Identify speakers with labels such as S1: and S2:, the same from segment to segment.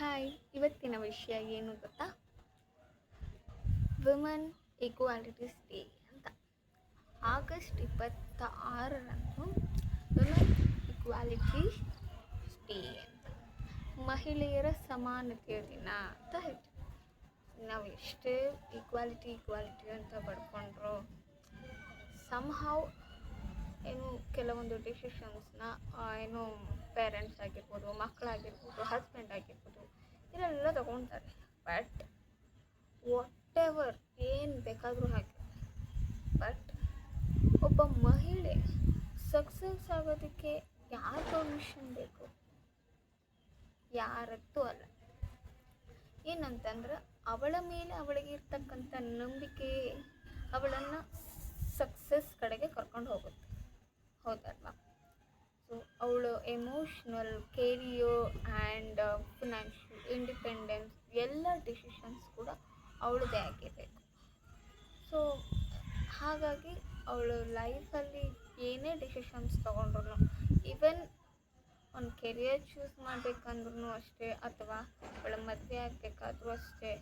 S1: Hi, ಇವತ್ತಿನ ವಿಷಯ ಏನು ಗೊತ್ತಾ? ವಿಮನ್ ಈಕ್ವಾಲಿಟೀಸ್ ಡೇ ಅಂತ. ಆಗಸ್ಟ್ 26ರಂದು ವಿಮನ್ ಈಕ್ವಾಲಿಟಿ ಡೇ ಅಂತ, ಮಹಿಳೆಯರ ಸಮಾನತೆಯ ದಿನ ಅಂತ ಹೇಳ್ತೀವಿ. ನಾವು ಎಷ್ಟೇ ಈಕ್ವಾಲಿಟಿ ಅಂತ ಪಡ್ಕೊಂಡ್ರು ಸಮ್ಹೌ ಏನು ಕೆಲವೊಂದು ಡಿಸಿಷನ್ಸ್ನ ಏನು ಪೇರೆಂಟ್ಸ್ ಆಗಿರ್ಬೋದು, ಮಕ್ಕಳಾಗಿರ್ಬೋದು, ಹಸ್ಬೆಂಡ್ ಆಗಿರ್ಬೋದು, ಇದೆಲ್ಲ ತಗೊಳ್ತಾರೆ. ಬಟ್ ವಾಟ್ ಎವರ್ ಏನು ಬೇಕಾದರೂ ಹಾಕಿ, ಬಟ್ ಒಬ್ಬ ಮಹಿಳೆ ಸಕ್ಸಸ್ ಆಗೋದಕ್ಕೆ ಯಾರ ಪರ್ಮಿಷನ್ ಬೇಕು? ಯಾರತ್ತೂ ಅಲ್ಲ. ಏನಂತಂದ್ರೆ ಅವಳ ಮೇಲೆ ಅವಳಿಗೆ ಇರ್ತಕ್ಕಂಥ ನಂಬಿಕೆ ಅವಳನ್ನು ಸಕ್ಸಸ್ ಕಡೆಗೆ ಕರ್ಕೊಂಡು ಹೋಗುತ್ತೆ, ಹೌದಲ್ವಾ? ಸೊ ಅವಳು emotional, career and financial independence ಎಲ್ಲ ಡಿಸಿಷನ್ಸ್ ಕೂಡ ಅವಳದೇ ಆಗಿರಬೇಕು. ಸೊ ಹಾಗಾಗಿ ಅವಳು ಲೈಫಲ್ಲಿ ಏನೇ ಡಿಸಿಷನ್ಸ್ ತೊಗೊಂಡ್ರು, ಈವನ್ ಒಂದು ಕೆರಿಯರ್ ಚೂಸ್ ಮಾಡಬೇಕಂದ್ರೂ ಅಷ್ಟೇ, ಅಥವಾ ಅವಳ ಮದುವೆ ಆಗಬೇಕಾದ್ರೂ ಅಷ್ಟೇ,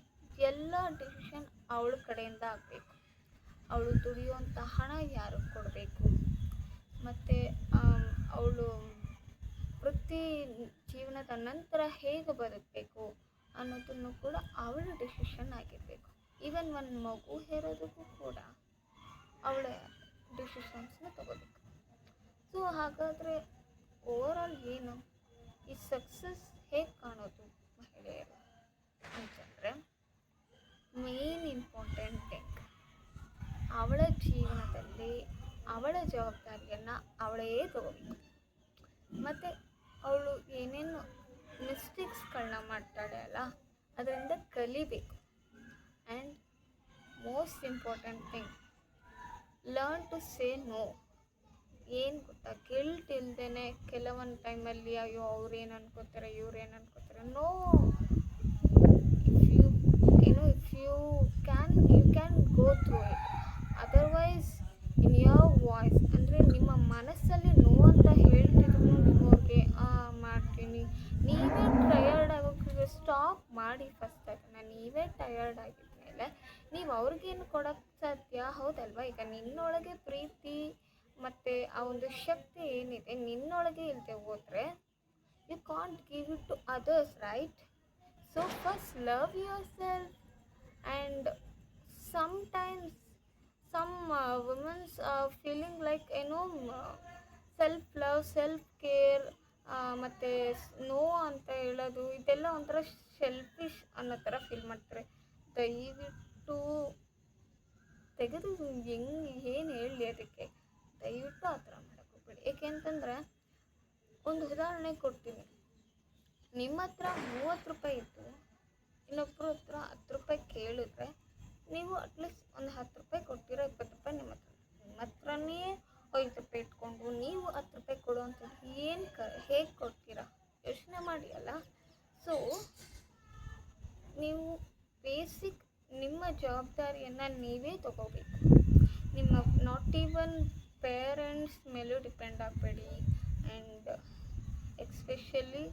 S1: ಎಲ್ಲ ಡಿಸಿಷನ್ ಅವಳ ಕಡೆಯಿಂದ ಆಗಬೇಕು. ಅವಳು ದುಡಿಯುವಂಥ ಹಣ ಯಾರಿಗೆ ಕೊಡಬೇಕು, ಮತ್ತು ಅವಳು ವೃತ್ತಿ ಜೀವನದ ನಂತರ ಹೇಗೆ ಬದುಕಬೇಕು ಅನ್ನೋದನ್ನು ಕೂಡ ಅವಳ ಡಿಸಿಷನ್ ಆಗಿರಬೇಕು. ಈವನ್ ಒಂದು ಮಗು ಹೇರೋದಕ್ಕೂ ಕೂಡ ಅವಳ ಡಿಸಿಷನ್ಸ್ನ ತಗೋಬೇಕು. ಸೊ ಹಾಗಾದರೆ ಓವರಾಲ್ ಏನು ಈ ಸಕ್ಸಸ್ ಹೇಗೆ ಕಾಣೋದು ಮಹಿಳೆಯರು ಅಂತಂದರೆ, ಮೇನ್ ಇಂಪಾರ್ಟೆಂಟ್ ಥಿಂಗ್, ಅವಳ ಜೀವನದಲ್ಲಿ ಅವಳ ಜವಾಬ್ದಾರಿಯನ್ನು ಅವಳೇ ತಗೋಬೇಕು. ಮತ್ತು ಅವಳು ಏನೇನು ಮಿಸ್ಟೇಕ್ಸ್ಗಳನ್ನ ಮಾಡ್ತಾಳೆ ಅಲ್ಲ, ಅದರಿಂದ ಕಲಿಬೇಕು. And most important thing, learn to say no. ಏನು ಗೊತ್ತಾ, ಗಿಲ್ಟ್ ಇಲ್ದೇ ಕೆಲವೊಂದು ಟೈಮಲ್ಲಿ ಅಯ್ಯೋ ಅವ್ರೇನು ಅನ್ಕೋತಾರೆ, ಇವ್ರೇನು ಅನ್ಕೋತಾರೆ, no. If you can go through it. Otherwise in your voice, ಅಂದರೆ ನಿಮ್ಮ ಮನಸ್ಸಲ್ಲಿ ನೋ ಅಂತ ಹೇಳ್ತಿದ್ರು ನಿಮಗೆ ಮಾಡ್ತೀನಿ, ನೀವೇ ಟಯರ್ಡ್ ಆಗೋಕ್ಕೆ ಸ್ಟಾಪ್ ಮಾಡಿ. ಫಸ್ಟ್ ಅದನ್ನು ನೀವೇ ಟಯರ್ಡ್ ಆಗಿದ್ಮೇಲೆ ನೀವು ಅವ್ರಿಗೇನು ಕೊಡೋಕ್ಕೆ ಸಾಧ್ಯ, ಹೌದಲ್ವಾ? ಈಗ ನಿನ್ನೊಳಗೆ ಪ್ರೀತಿ ಮತ್ತು ಆ ಒಂದು ಶಕ್ತಿ ಏನಿದೆ ನಿನ್ನೊಳಗೆ ಇಲ್ಲದೆ ಹೋದರೆ you can't give it to others, right? So first love yourself. And sometimes some women's feeling like self love, self care ಮತ್ತು ನೋ ಅಂತ ಹೇಳೋದು, ಇದೆಲ್ಲ ಒಂಥರ ಸೆಲ್ಫಿಶ್ ಅನ್ನೋ ಥರ ಫೀಲ್ ಮಾಡ್ತಾರೆ. ದಯವಿಟ್ಟು ತೆಗೆದು ಏನು ಹೇಳಲಿ ಅದಕ್ಕೆ, ದಯವಿಟ್ಟು ಆ ಥರ ಮಾಡೋಕ್ಕೆ ಹೋಗ್ಬೇಡಿ. ಏಕೆಂತಂದರೆ ಒಂದು ಉದಾಹರಣೆ ಕೊಡ್ತೀನಿ. ನಿಮ್ಮ ಹತ್ರ 30 ರೂಪಾಯಿ ಇತ್ತು, ಇನ್ನೊಬ್ಬರ ಹತ್ರ 10 ರೂಪಾಯಿ ಕೇಳಿದ್ರೆ ನೀವು ಅಟ್ಲೀಸ್ಟ್ ಒಂದು 10 ರೂಪಾಯಿ ಕೊಡ್ತೀರಾ, 20 ರೂಪಾಯಿ ನಿಮ್ಮ ಹತ್ರನೇ 5 ರೂಪಾಯಿ ಇಟ್ಕೊಂಡು ನೀವು 10 ರೂಪಾಯಿ ಕೊಡುವಂಥದ್ದು ಹೇಗೆ ಕೊಡ್ತೀರಾ? ಯೋಚನೆ ಮಾಡಿ ಅಲ್ಲ. ಸೊ ನೀವು ಬೇಸಿಕ್ ನಿಮ್ಮ ಜವಾಬ್ದಾರಿಯನ್ನು ನೀವೇ ತಗೋಬೇಕು. ನಿಮ್ಮ ನಾಟ್ ಈವನ್ ಪೇರೆಂಟ್ಸ್ ಮೇಲೂ ಡಿಪೆಂಡ್ ಆಗಬೇಡಿ. ಆ್ಯಂಡ್ ಎಕ್ಸ್ಪೆಷಲಿ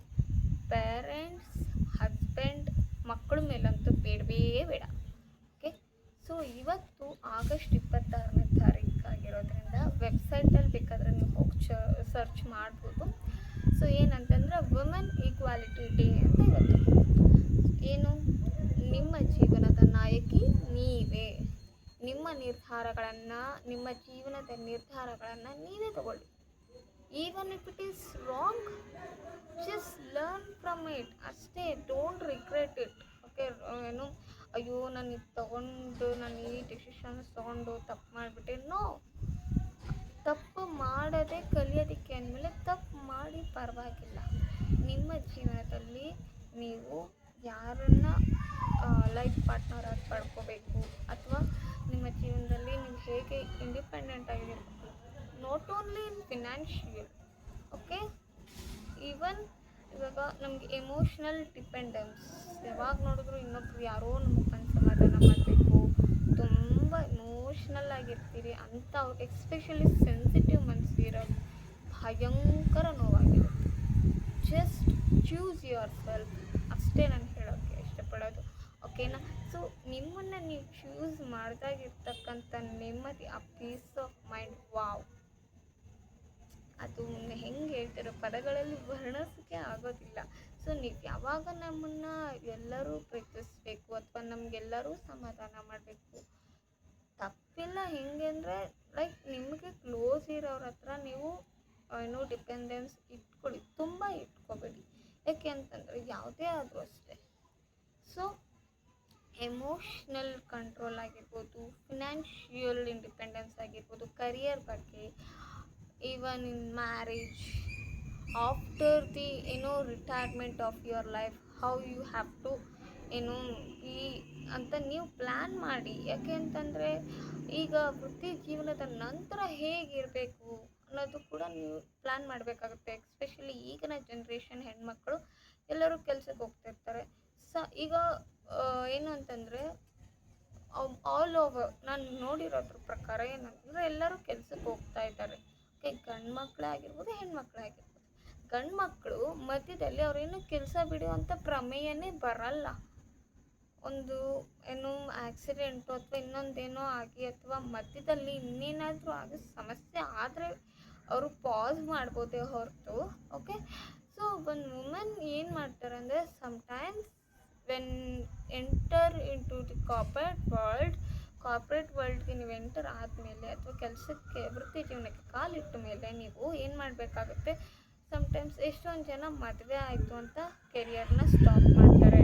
S1: ಪೇರೆಂಟ್ಸ್, ಹಸ್ಬೆಂಡ್, ಮಕ್ಕಳ ಮೇಲಂತೂ ಬೇಡವೇ ಬೇಡ. ಓಕೆ, ಸೊ ಇವತ್ತು ಆಗಸ್ಟ್ 26ನೇ ತಾರೀಕು ಆಗಿರೋದ್ರಿಂದ ವೆಬ್ಸೈಟಲ್ಲಿ ಬೇಕಾದರೆ ನೀವು ಹೋಗಿ ಸರ್ಚ್ ಮಾಡ್ಬೋದು. ಸೊ ಏನಂತಂದ್ರೆ ವುಮೆನ್ ಈಕ್ವಾಲಿಟಿ ಡೇ ಅಂತ ಇವತ್ತು. ಏನು, ನಿಮ್ಮ ಜೀವನದ ನಾಯಕಿ ನೀವೇ. ನಿಮ್ಮ ನಿರ್ಧಾರಗಳನ್ನು, ನಿಮ್ಮ ಜೀವನದ ನಿರ್ಧಾರಗಳನ್ನು ನೀವೇ ತಗೊಳ್ಳಿ. Even if it is wrong, just learn from it ಅಷ್ಟೇ. Don't regret it. ಓಕೆ, ಅಯ್ಯೋ ನಾನು ಇದು ತೊಗೊಂಡು, ನಾನು ಈ ಡಿಸಿಷನ್ಸ್ ತೊಗೊಂಡು ತಪ್ಪು ಮಾಡಿಬಿಟ್ಟೆ. ನೋ, ತಪ್ಪು ಮಾಡದೆ ಕಲಿಯೋದಕ್ಕೆ ಅಂದಮೇಲೆ ತಪ್ಪು ಮಾಡಿ ಪರವಾಗಿಲ್ಲ. ನಿಮ್ಮ ಜೀವನದಲ್ಲಿ ನೀವು ಯಾರನ್ನು ಲೈಫ್ ಪಾರ್ಟ್ನರ್ ಆಗಿ ಪಡ್ಕೋಬೇಕು, ಅಥವಾ ನಿಮ್ಮ ಜೀವನದಲ್ಲಿ ನೀವು ಹೇಗೆ ಇಂಡಿಪೆಂಡೆಂಟ್ ಆಗಿರಬೇಕು, not only in financial. Okay, even ಇವಾಗ ನಮಗೆ ಎಮೋಷ್ನಲ್ ಡಿಪೆಂಡೆನ್ಸ್, ಯಾವಾಗ ನೋಡಿದ್ರು ಇನ್ನೊಬ್ರು ಯಾರೋ ನಮ್ಮ ಸಮಾಧಾನ ಮಾಡಬೇಕು, ತುಂಬ ಎಮೋಷ್ನಲ್ ಆಗಿರ್ತೀರಿ ಅಂತ ಎಕ್ಸ್ಪೆಷಲಿ ಸೆನ್ಸಿಟಿವ್ ಮನಸ್ಸಿರೋದು ಭಯಂಕರ ನೋವಾಗಿರುತ್ತೆ. ಜಸ್ಟ್ ಚೂಸ್ ಯುವರ್ ಸೆಲ್ಫ್ ಅಷ್ಟೇ. ಅಷ್ಟೇ ನಾನು ಹೇಳೋಕ್ಕೆ ಇಷ್ಟಪಡೋದು. ಓಕೆನಾ? ಸೊ ನಿಮ್ಮನ್ನು ನೀವು ಚೂಸ್ ಮಾಡಿದಾಗಿರ್ತಕ್ಕಂಥ ನೆಮ್ಮದಿ, ಆ ಪೀಸ್ ಆಫ್ ಮೈಂಡ್, ವಾವ್, ಅದು ಹೆಂಗೆ ಹೇಳ್ತಾರೆ, ಪದಗಳಲ್ಲಿ ವರ್ಣಿಸೋಕ್ಕೆ ಆಗೋದಿಲ್ಲ. ಸೊ ನೀವು ಯಾವಾಗ ನಮ್ಮನ್ನು ಎಲ್ಲರೂ ಪ್ರೀತಿಸ್ಬೇಕು ಅಥವಾ ನಮಗೆಲ್ಲರೂ ಸಮಾಧಾನ ಮಾಡಬೇಕು, ತಪ್ಪಿಲ್ಲ. ಹೆಂಗೆ ಅಂದರೆ ಲೈಕ್ ನಿಮಗೆ ಕ್ಲೋಸ್ ಇರೋರ ಹತ್ರ ನೀವು ಡಿಪೆಂಡೆನ್ಸ್ ಇಟ್ಕೊಳ್ಳಿ, ತುಂಬ ಇಟ್ಕೋಬೇಡಿ. ಯಾಕೆ ಅಂತಂದರೆ ಯಾವುದೇ ಆದರೂ ಅಷ್ಟೇ. ಸೊ ಎಮೋಷ್ನಲ್ ಕಂಟ್ರೋಲ್ ಆಗಿರ್ಬೋದು, ಫಿನಾನ್ಷಿಯಲ್ ಇಂಡಿಪೆಂಡೆನ್ಸ್ ಆಗಿರ್ಬೋದು, ಕರಿಯರ್ ಬಗ್ಗೆ, even in marriage, after the retirement of your life, how you have to ಈ ಅಂತ ನೀವು ಪ್ಲ್ಯಾನ್ ಮಾಡಿ. ಯಾಕೆ ಅಂತಂದರೆ ಈಗ ವೃತ್ತಿ ಜೀವನದ ನಂತರ ಹೇಗಿರಬೇಕು ಅನ್ನೋದು ಕೂಡ ನೀವು ಪ್ಲ್ಯಾನ್ ಮಾಡಬೇಕಾಗುತ್ತೆ. ಎಸ್ಪೆಷಲಿ ಈಗಿನ ಜನ್ರೇಷನ್ ಹೆಣ್ಮಕ್ಳು ಎಲ್ಲರೂ ಕೆಲ್ಸಕ್ಕೆ ಹೋಗ್ತಿರ್ತಾರೆ. ಈಗ ಏನು ಅಂತಂದರೆ ಆಲ್ ಓವರ್ ನಾನು ನೋಡಿರೋದ್ರ ಪ್ರಕಾರ ಏನಂತಂದರೆ ಎಲ್ಲರೂ ಕೆಲ್ಸಕ್ಕೆ ಹೋಗ್ತಾ ಇದ್ದಾರೆ. ಓಕೆ, ಗಂಡು ಮಕ್ಕಳೇ ಆಗಿರ್ಬೋದು, ಹೆಣ್ಮಕ್ಳೇ ಆಗಿರ್ಬೋದು. ಗಂಡು ಮಕ್ಕಳು ಮಧ್ಯದಲ್ಲಿ ಅವ್ರೇನು ಕೆಲಸ ಬಿಡುವಂಥ ಪ್ರಮೇಯನೇ ಬರಲ್ಲ. ಒಂದು ಆಕ್ಸಿಡೆಂಟು ಅಥವಾ ಇನ್ನೊಂದೇನೋ ಆಗಿ ಅಥವಾ ಮಧ್ಯದಲ್ಲಿ ಇನ್ನೇನಾದರೂ ಆಗಿ ಸಮಸ್ಯೆ ಆದರೆ ಅವರು ಪಾಸ್ ಮಾಡ್ಬೋದೇ ಹೊರತು. ಓಕೆ, ಸೊ ಒಂದು ವುಮೆನ್ ಏನು ಮಾಡ್ತಾರೆ ಅಂದರೆ sometimes when enter in to the corporate ವರ್ಲ್ಡ್ಗೆ ನೀವು ಎಂಟರ್ ಆದಮೇಲೆ ಅಥವಾ ಕೆಲಸಕ್ಕೆ ವೃತ್ತಿ ಜೀವನಕ್ಕೆ ಕಾಲಿಟ್ಟ ಮೇಲೆ ನೀವು ಏನು ಮಾಡಬೇಕಾಗುತ್ತೆ, ಸಮ್ಟೈಮ್ಸ್ ಎಷ್ಟೊಂದು ಜನ ಮದುವೆ ಆಯಿತು ಅಂತ ಕೆರಿಯರ್ನ ಸ್ಟಾಪ್ ಮಾಡ್ತಾರೆ.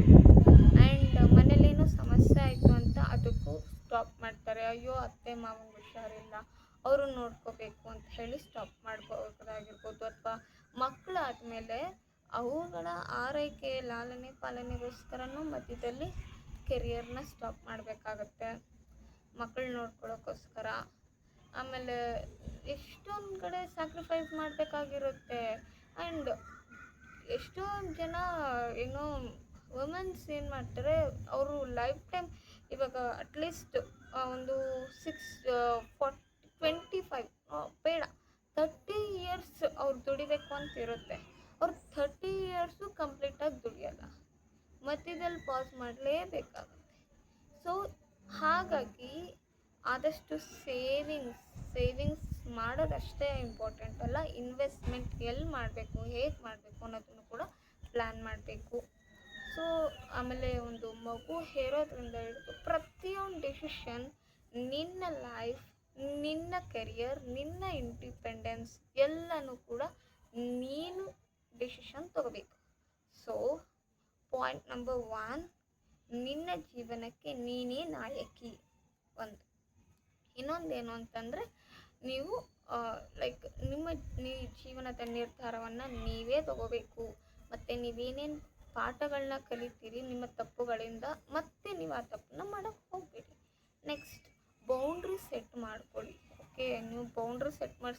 S1: ಆ್ಯಂಡ್ ಮನೇಲೇನೋ ಸಮಸ್ಯೆ ಆಯಿತು ಅಂತ ಅದಕ್ಕೂ ಸ್ಟಾಪ್ ಮಾಡ್ತಾರೆ. ಅಯ್ಯೋ ಅತ್ತೆ ಮಾವಂಗೆ ಹುಷಾರಿಲ್ಲ, ಅವರು ನೋಡ್ಕೋಬೇಕು ಅಂತ ಹೇಳಿ ಸ್ಟಾಪ್ ಮಾಡ್ಬೋದಾಗಿರ್ಬೋದು. ಅಥವಾ ಮಕ್ಕಳಾದಮೇಲೆ ಅವುಗಳ ಆರೈಕೆ, ಲಾಲನೆ ಪಾಲನೆಗೋಸ್ಕರನೂ ಮಧ್ಯದಲ್ಲಿ ಕೆರಿಯರ್ನ ಸ್ಟಾಪ್ ಮಾಡಬೇಕಾಗತ್ತೆ, ಮಕ್ಕಳು ನೋಡ್ಕೊಳ್ಳೋಕ್ಕೋಸ್ಕರ. ಆಮೇಲೆ ಎಷ್ಟೊಂದು ಕಡೆ ಸ್ಯಾಕ್ರಿಫೈಸ್ ಮಾಡಬೇಕಾಗಿರುತ್ತೆ. ಆ್ಯಂಡ್ ಎಷ್ಟೊಂದು ಜನ ವುಮೆನ್ಸ್ ಏನು ಮಾಡ್ತಾರೆ, ಅವರು ಲೈಫ್ ಟೈಮ್ ಇವಾಗ ಅಟ್ಲೀಸ್ಟ್ ಒಂದು 25 ಬೇಡ 30 ಇಯರ್ಸ್ ಅವ್ರು ದುಡಿಬೇಕು ಅಂತ ಇರುತ್ತೆ. ಅವ್ರು 30 ಇಯರ್ಸು ಕಂಪ್ಲೀಟಾಗಿ ದುಡಿಯೋಲ್ಲ, ಮಧ್ಯದಲ್ಲಿ ಪಾಸ್ ಮಾಡಲೇಬೇಕಾಗುತ್ತೆ. ಸೊ ಹಾಗಾಗಿ ಆದಷ್ಟು ಸೇವಿಂಗ್ಸ್ ಮಾಡೋದಷ್ಟೇ ಇಂಪಾರ್ಟೆಂಟ್ ಅಲ್ಲ, ಇನ್ವೆಸ್ಟ್ಮೆಂಟ್ ಎಲ್ಲಿ ಮಾಡಬೇಕು, ಹೇಗೆ ಮಾಡಬೇಕು ಅನ್ನೋದನ್ನು ಕೂಡ ಪ್ಲ್ಯಾನ್ ಮಾಡಬೇಕು. ಸೊ ಆಮೇಲೆ ಒಂದು ಮಗು ಹೇರೋದ್ರಿಂದ ಹಿಡಿದು ಪ್ರತಿಯೊಂದು ಡಿಸಿಷನ್, ನಿನ್ನ ಲೈಫ್, ನಿನ್ನ ಕೆರಿಯರ್, ನಿನ್ನ ಇಂಡಿಪೆಂಡೆನ್ಸ್ ಎಲ್ಲನೂ ಕೂಡ ನೀನು ಡಿಸಿಷನ್ ತಗೋಬೇಕು. ಸೊ ಪಾಯಿಂಟ್ ನಂಬರ್ 1, ನಿನ್ನ ಜೀವನಕ್ಕೆ ನೀನೇ ನಾಯಕಿ. ಇನ್ನೊಂದೇನು ಅಂತಂದರೆ ನೀವು ಲೈಕ್ ನಿಮ್ಮ ಜೀವನದ ನಿರ್ಧಾರವನ್ನು ನೀವೇ ತಗೋಬೇಕು. ಮತ್ತು ನೀವೇನೇನು ಪಾಠಗಳನ್ನ ಕಲಿತೀರಿ ನಿಮ್ಮ ತಪ್ಪುಗಳಿಂದ, ಮತ್ತೆ ನೀವು ಆ ತಪ್ಪನ್ನ ಮಾಡೋಕ್ಕೆ ಹೋಗಬೇಡಿ. ನೆಕ್ಸ್ಟ್, ಬೌಂಡ್ರಿ ಸೆಟ್ ಮಾಡ್ಕೊಳ್ಳಿ. ಓಕೆ, ನೀವು ಬೌಂಡ್ರಿ ಸೆಟ್ ಮಾಡಿ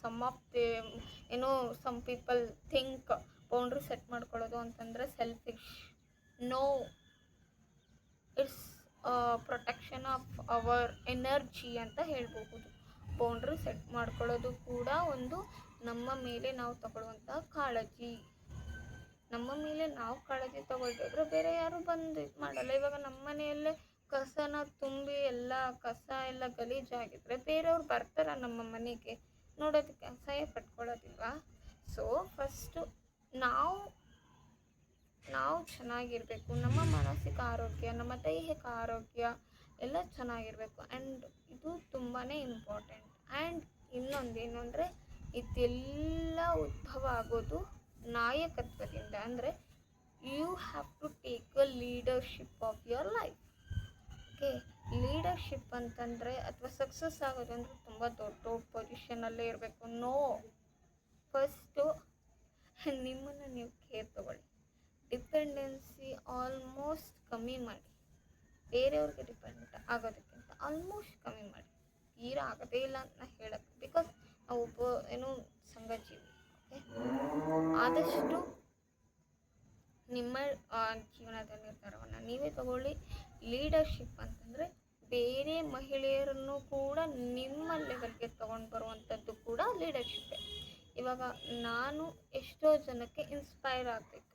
S1: some people think boundary set ಮಾಡ್ಕೊಳ್ಳೋದು ಅಂತಂದರೆ selfish. No, it's protection of our energy ಅಂತ ಹೇಳ್ಬಹುದು. ಬೌಂಡ್ರಿ ಸೆಟ್ ಮಾಡ್ಕೊಳ್ಳೋದು ಕೂಡ ಒಂದು ನಮ್ಮ ಮೇಲೆ ನಾವು ತಗೊಳ್ಳುವಂಥ ಕಾಳಜಿ. ನಮ್ಮ ಮೇಲೆ ನಾವು ಕಾಳಜಿ ತಗೊಳ್ತಿದ್ರೆ ಬೇರೆ ಯಾರು ಬಂದು ಇದು ಮಾಡಲ್ಲ. ಇವಾಗ ನಮ್ಮ ಮನೆಯಲ್ಲೇ ಕಸನ ತುಂಬಿ ಕಸ ಎಲ್ಲ ಗಲೀಜಾಗಿದ್ರೆ ಬೇರೆಯವ್ರು ಬರ್ತಾರ ನಮ್ಮ ಮನೆಗೆ ನೋಡೋದಕ್ಕೆ, ಅಸಹ್ಯ ಪಟ್ಕೊಳ್ಳೋದಿಲ್ವಾ? ಸೊ ಫಸ್ಟು ನಾವು ಚೆನ್ನಾಗಿರಬೇಕು. ನಮ್ಮ ಮಾನಸಿಕ ಆರೋಗ್ಯ, ನಮ್ಮ ದೈಹಿಕ ಆರೋಗ್ಯ ಎಲ್ಲ ಚೆನ್ನಾಗಿರಬೇಕು. ಆ್ಯಂಡ್ ಇದು ತುಂಬಾ ಇಂಪಾರ್ಟೆಂಟ್. ಆ್ಯಂಡ್ ಇನ್ನೊಂದೇನು ಅಂದರೆ ಇದೆಲ್ಲ ಉದ್ಭವ ಆಗೋದು ನಾಯಕತ್ವದಿಂದ. ಅಂದರೆ you have to take a leadership of your life. Okay, leadership ಅಂತಂದರೆ ಅಥವಾ ಸಕ್ಸಸ್ ಆಗೋದು ಅಂದರೆ ತುಂಬ ದೊಡ್ಡ ಪೊಸಿಷನಲ್ಲೇ ಇರಬೇಕು. ನೋ, ಫಸ್ಟು ನಿಮ್ಮನ್ನು ನೀವು ಕೇರ್ ತಗೊಳ್ಳಿ. ಡಿಪೆಂಡೆನ್ಸಿ ಆಲ್ಮೋಸ್ಟ್ ಕಮ್ಮಿ ಮಾಡಿ. ಬೇರೆಯವ್ರಿಗೆ ಡಿಪೆಂಡ್ ಆಗೋದಕ್ಕಿಂತ ಆಲ್ಮೋಸ್ಟ್ ಕಮ್ಮಿ ಮಾಡಿ. ತೀರಾ ಆಗೋದೇ ಇಲ್ಲ ಅಂತ ನಾನು ಹೇಳೋಕ್ಕೆ, ಬಿಕಾಸ್ ನಾವು ಸಂಘಜೀವಿ. ಓಕೆ, ಆದಷ್ಟು ನಿಮ್ಮ ಜೀವನದ ನಿರ್ಧಾರವನ್ನು ನೀವೇ ತಗೊಳ್ಳಿ. ಲೀಡರ್ಶಿಪ್ ಅಂತಂದರೆ ಬೇರೆ ಮಹಿಳೆಯರನ್ನು ಕೂಡ ನಿಮ್ಮ ಲೆವೆಲ್ಗೆ ತೊಗೊಂಡು ಬರುವಂಥದ್ದು ಕೂಡ ಲೀಡರ್ಶಿಪ್ಪೇ. ಇವಾಗ ನಾನು ಎಷ್ಟೋ ಜನಕ್ಕೆ ಇನ್ಸ್ಪೈರ್ ಆಗಬೇಕು,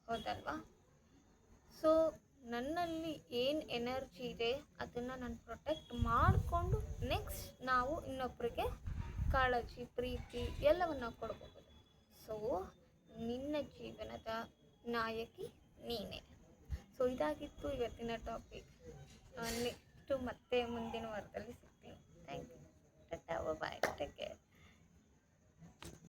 S1: ಹೌದಲ್ವಾ? ಸೊ ನನ್ನಲ್ಲಿ ಏನು ಎನರ್ಜಿ ಇದೆ ಅದನ್ನು ನಾನು ಪ್ರೊಟೆಕ್ಟ್ ಮಾಡಿಕೊಂಡು ನೆಕ್ಸ್ಟ್ ನಾವು ಇನ್ನೊಬ್ಬರಿಗೆ ಕಾಳಜಿ ಪ್ರೀತಿ ಎಲ್ಲವನ್ನು ಕೊಡಬಹುದು. ಸೊ ನಿನ್ನ ಜೀವನದ ನಾಯಕಿ ನೀನೇ. ಸೊ ಇದಾಗಿತ್ತು ಇವತ್ತಿನ ಟಾಪಿಕ್. ನೆಕ್ಸ್ಟು ಮತ್ತೆ ಮುಂದಿನ ವಾರದಲ್ಲಿ